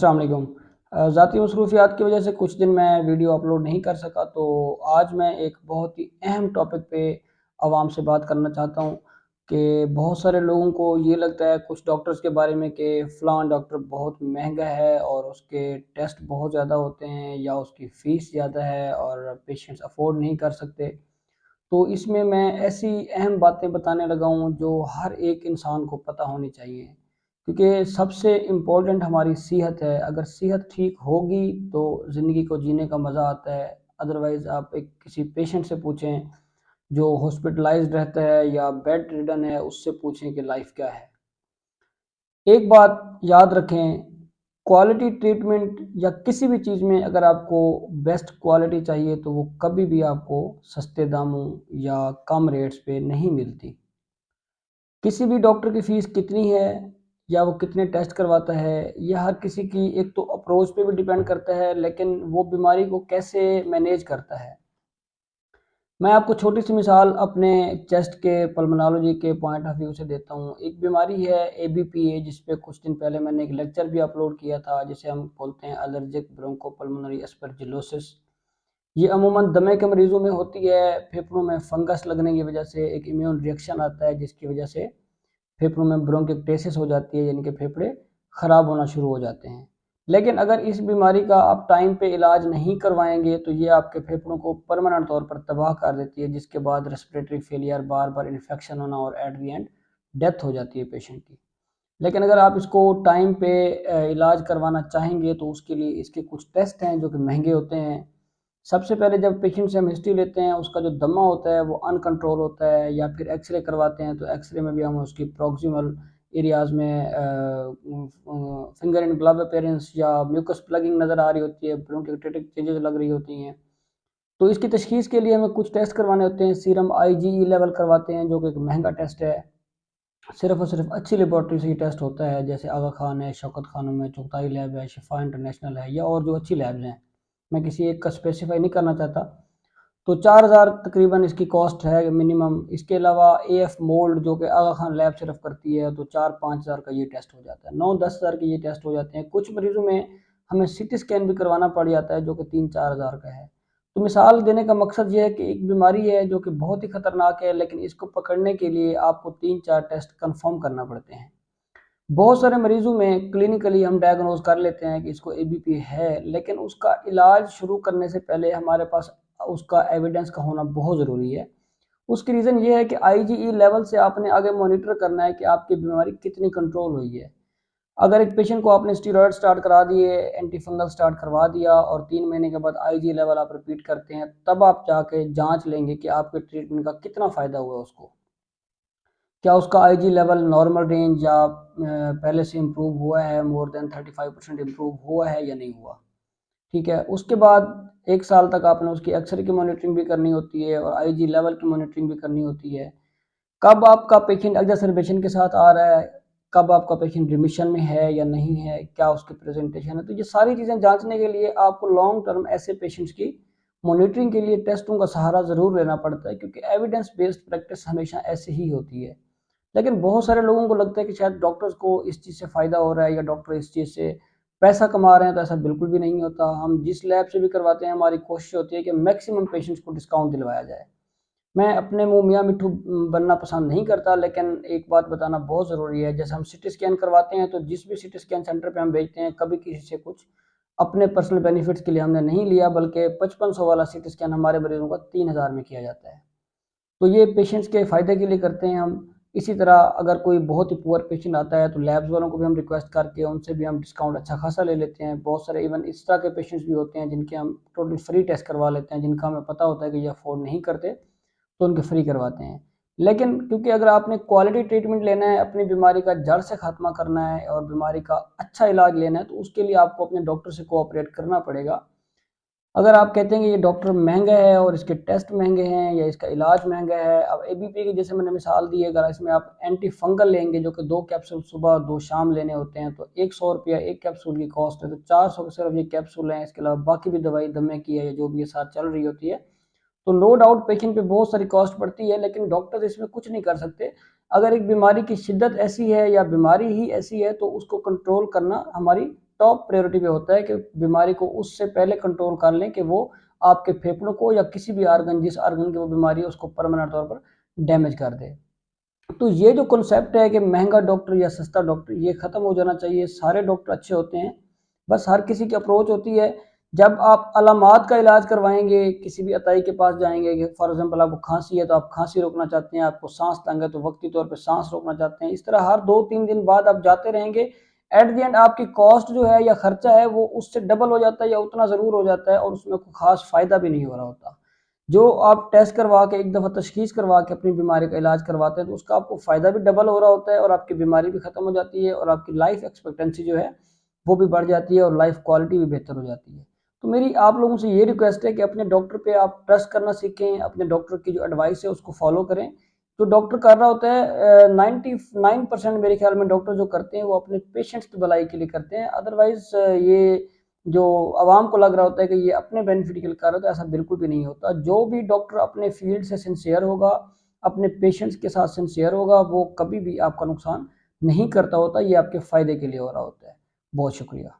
अस्सलाम वालेकुम। ज़ाती मसरूफ़ियात की वजह से कुछ दिन मैं वीडियो अपलोड नहीं कर सका, तो आज मैं एक बहुत ही अहम टॉपिक पे आवाम से बात करना चाहता हूँ कि बहुत सारे लोगों को ये लगता है कुछ डॉक्टर्स के बारे में कि फ़लाँ डॉक्टर बहुत महंगा है और उसके टेस्ट बहुत ज़्यादा होते हैं या उसकी फ़ीस ज़्यादा है और पेशेंट्स अफ़ोर्ड नहीं कर सकते। तो इसमें मैं ऐसी अहम बातें बताने लगा हूँ जो हर एक इंसान को पता होनी चाहिए, क्योंकि सबसे इम्पोर्टेंट हमारी सेहत है। अगर सेहत ठीक होगी तो ज़िंदगी को जीने का मज़ा आता है। अदरवाइज़ आप एक किसी पेशेंट से पूछें जो हॉस्पिटलाइज्ड रहता है या बेड रिडन है, उससे पूछें कि लाइफ क्या है। एक बात याद रखें, क्वालिटी ट्रीटमेंट या किसी भी चीज़ में अगर आपको बेस्ट क्वालिटी चाहिए तो वो कभी भी आपको सस्ते दामों या कम रेट्स पे नहीं मिलती। किसी भी डॉक्टर की फ़ीस कितनी है या वो कितने टेस्ट करवाता है, ये हर किसी की एक तो अप्रोच पे भी डिपेंड करता है, लेकिन वो बीमारी को कैसे मैनेज करता है। मैं आपको छोटी-सी मिसाल अपने चेस्ट के पल्मोनोलॉजी के पॉइंट ऑफ व्यू से देता हूँ। एक बीमारी है एबीपीए, जिस पे कुछ दिन पहले मैंने एक लेक्चर भी अपलोड किया था, जिसे हम बोलते हैं एलर्जिक ब्रोंकोपल्मोनरी एस्परजिलोसिस। ये अमूमन दमे के मरीज़ों में होती है। फेफड़ों में फंगस लगने की वजह से एक इम्यून रिएक्शन आता है, जिसकी वजह से फेफड़ों में ब्रोंकिक्टेसिस हो जाती है, यानी कि फेफड़े ख़राब होना शुरू हो जाते हैं। लेकिन अगर इस बीमारी का आप टाइम पे इलाज नहीं करवाएँगे तो ये आपके फेफड़ों को परमानेंट तौर पर तबाह कर देती है, जिसके बाद रेस्पिरेटरी फेलियर, बार-बार इन्फेक्शन होना और एट द एंड डेथ हो जाती है पेशेंट की। लेकिन अगर आप इसको टाइम पे इलाज करवाना चाहेंगे तो उसके लिए इसके कुछ टेस्ट हैं जो कि महँगे होते हैं। सबसे पहले जब पेशेंट से हम हिस्ट्री लेते हैं, उसका जो दमा होता है वो अनकंट्रोल होता है, या फिर एक्स-रे करवाते हैं तो एक्स-रे में भी हम उसकी प्रॉक्सिमल एरियाज़ में फिंगर एंड ग्लव अपीयरेंस या म्यूकस प्लगिंग नज़र आ रही होती है, ब्रोंकियोटेटिक चेंजेज़ लग रही होती हैं। तो इसकी तशख़ीस के लिए हमें कुछ टेस्ट करवाने होते हैं। सीरम आईजीई लेवल करवाते हैं, जो कि एक महँगा टेस्ट है। सिर्फ़ और सिर्फ़ अच्छी लेबॉरेटरी से ये टेस्ट होता है, जैसे आगा खान है, शौकत खानम है, चुगताई लैब है, शिफा इंटरनेशनल है, या और जो अच्छी लैब्स हैं। मैं किसी एक का स्पेसिफ़ाई नहीं करना चाहता। तो 4000 तकरीबन इसकी कॉस्ट है मिनिमम। इसके अलावा एएफ मोल्ड जो कि आगा खान लैब सिर्फ़ करती है, तो 4-5 हज़ार का ये टेस्ट हो जाता है। 9-10 हज़ार के ये टेस्ट हो जाते हैं। कुछ मरीज़ों में हमें सीटी स्कैन भी करवाना पड़ जाता है, जो कि 3-4 हज़ार का है। तो मिसाल देने का मकसद ये है कि एक बीमारी है जो कि बहुत ही ख़तरनाक है, लेकिन इसको पकड़ने के लिए आपको 3-4 टेस्ट कन्फ़र्म करना पड़ते हैं। बहुत सारे मरीज़ों में क्लिनिकली हम डायग्नोज़ कर लेते हैं कि इसको एबीपी है, लेकिन उसका इलाज शुरू करने से पहले हमारे पास उसका एविडेंस का होना बहुत ज़रूरी है। उसकी रीज़न ये है कि आईजीई लेवल से आपने आगे मॉनिटर करना है कि आपकी बीमारी कितनी कंट्रोल हुई है। अगर एक पेशेंट को आपने स्टेरॉइड स्टार्ट करा दिए, एंटी फंगल स्टार्ट करवा दिया और 3 महीने के बाद आईजी लेवल आप रिपीट करते हैं, तब आप जाके जाँच लेंगे कि आपके ट्रीटमेंट का कितना फ़ायदा हुआ उसको। क्या उसका आईजी लेवल नॉर्मल रेंज या पहले से इम्प्रूव हुआ है, मोर देन 35% इम्प्रूव हुआ है या नहीं हुआ। ठीक है? उसके बाद 1 साल तक आपने उसकी एक्स-रे की मॉनिटरिंग भी करनी होती है और आईजी लेवल की मॉनिटरिंग भी करनी होती है। कब आपका पेशेंट एग्ज़र्बेशन के साथ आ रहा है, कब आपका पेशेंट रिमिशन में है या नहीं है, क्या उसकी प्रेज़ेंटेशन है। तो ये सारी चीज़ें जाँचने के लिए आपको लॉन्ग टर्म ऐसे पेशेंट्स की मॉनिटरिंग के लिए टेस्टों का सहारा ज़रूर लेना पड़ता है, क्योंकि एविडेंस बेस्ड प्रैक्टिस हमेशा ऐसे ही होती है। लेकिन बहुत सारे लोगों को लगता है कि शायद डॉक्टर्स को इस चीज़ से फ़ायदा हो रहा है या डॉक्टर इस चीज़ से पैसा कमा रहे हैं, तो ऐसा बिल्कुल भी नहीं होता। हम जिस लैब से भी करवाते हैं, हमारी कोशिश होती है कि मैक्सिमम पेशेंट्स को डिस्काउंट दिलवाया जाए। मैं अपने मुँह मियाँ मिट्ठू बनना पसंद नहीं करता, लेकिन एक बात बताना बहुत ज़रूरी है। जैसे हम सीटी स्कैन करवाते हैं, तो जिस भी सीटी स्कैन सेंटर पे हम भेजते हैं, कभी किसी से कुछ अपने पर्सनल बेनिफिट्स के लिए हमने नहीं लिया, बल्कि 5500 वाला सीटी स्कैन हमारे मरीज़ों का 3000 में किया जाता है। तो ये पेशेंट्स के फ़ायदे के लिए करते हैं हम। इसी तरह अगर कोई बहुत ही पुअर पेशेंट आता है, तो लैब्स वालों को भी हम रिक्वेस्ट करके उनसे भी हम डिस्काउंट अच्छा खासा ले लेते हैं। बहुत सारे इवन इस तरह के पेशेंट्स भी होते हैं जिनके हम टोटल फ्री टेस्ट करवा लेते हैं, जिनका हमें पता होता है कि ये अफ़ोर्ड नहीं करते, तो उनके फ्री करवाते हैं। लेकिन क्योंकि अगर आपने क्वालिटी ट्रीटमेंट लेना है, अपनी बीमारी का जड़ से ख़त्मा करना है और बीमारी का अच्छा इलाज लेना है, तो उसके लिए आपको अपने डॉक्टर से कोऑपरेट करना पड़ेगा। अगर आप कहते हैं कि ये डॉक्टर महँगा है और इसके टेस्ट महँगे हैं या इसका इलाज महँगा है, अब एबीपी की जैसे मैंने मिसाल दी है, अगर इसमें आप एंटी फंगल लेंगे जो कि 2 कैप्सूल सुबह 2 शाम लेने होते हैं, तो ₹100 एक कैप्सूल की कॉस्ट है, तो 400 के सिर्फ ये कैप्सूल हैं। इसके अलावा बाकी भी दवाई दमे की है या जो भी ये साथ चल रही होती है, तो नो डाउट पेशेंट पे बहुत सारी कॉस्ट पड़ती है, लेकिन डॉक्टर इसमें कुछ नहीं कर सकते। अगर एक बीमारी की शिद्दत ऐसी है या बीमारी ही ऐसी है, तो उसको कंट्रोल करना हमारी टॉप प्रायोरिटी पे होता है कि बीमारी को उससे पहले कंट्रोल कर लें कि वो आपके फेफड़ों को या किसी भी ऑर्गन, जिस ऑर्गन की वो बीमारी है उसको परमानेंट तौर पर डैमेज कर दे। तो ये जो कॉन्सेप्ट है कि महंगा डॉक्टर या सस्ता डॉक्टर, ये ख़त्म हो जाना चाहिए। सारे डॉक्टर अच्छे होते हैं, बस हर किसी की अप्रोच होती है। जब आप अलामात का इलाज करवाएंगे, किसी भी अताई के पास जाएंगे कि फॉर एग्जांपल आपको खांसी है तो आप खांसी रोकना चाहते हैं, आपको सांस तंग है तो वक्ती तौर पे सांस रोकना चाहते हैं, इस तरह हर 2-3 दिन बाद आप जाते रहेंगे। एट द एंड आपकी कॉस्ट जो है या खर्चा है वो उससे डबल हो जाता है या उतना ज़रूर हो जाता है, और उसमें कोई खास फ़ायदा भी नहीं हो रहा होता। जो आप टेस्ट करवा के एक दफ़ा तशख़ीस करवा के अपनी बीमारी का इलाज करवाते हैं तो उसका आपको फ़ायदा भी डबल हो रहा होता है, और आपकी बीमारी भी ख़त्म हो जाती है, और आपकी लाइफ एक्सपेक्टेंसी जो है वो भी बढ़ जाती है, और लाइफ क्वालिटी भी बेहतर हो जाती है। तो मेरी आप लोगों से ये रिक्वेस्ट है कि अपने डॉक्टर पे आप ट्रस्ट करना सीखें, अपने डॉक्टर की जो एडवाइस है उसको फॉलो करें। जो डॉक्टर कर रहा होता है 99% मेरे ख्याल में डॉक्टर जो करते हैं वो अपने पेशेंट्स की भलाई के लिए करते हैं। अदरवाइज़ ये जो आवाम को लग रहा होता है कि ये अपने बेनिफिट के लिए कर रहा है, तो ऐसा बिल्कुल भी नहीं होता। जो भी डॉक्टर अपने फील्ड से सिंसियर होगा, अपने पेशेंट्स के साथ सिंसियर होगा, वो कभी भी आपका नुकसान नहीं करता होता, ये आपके फ़ायदे के लिए हो रहा होता है। बहुत शुक्रिया।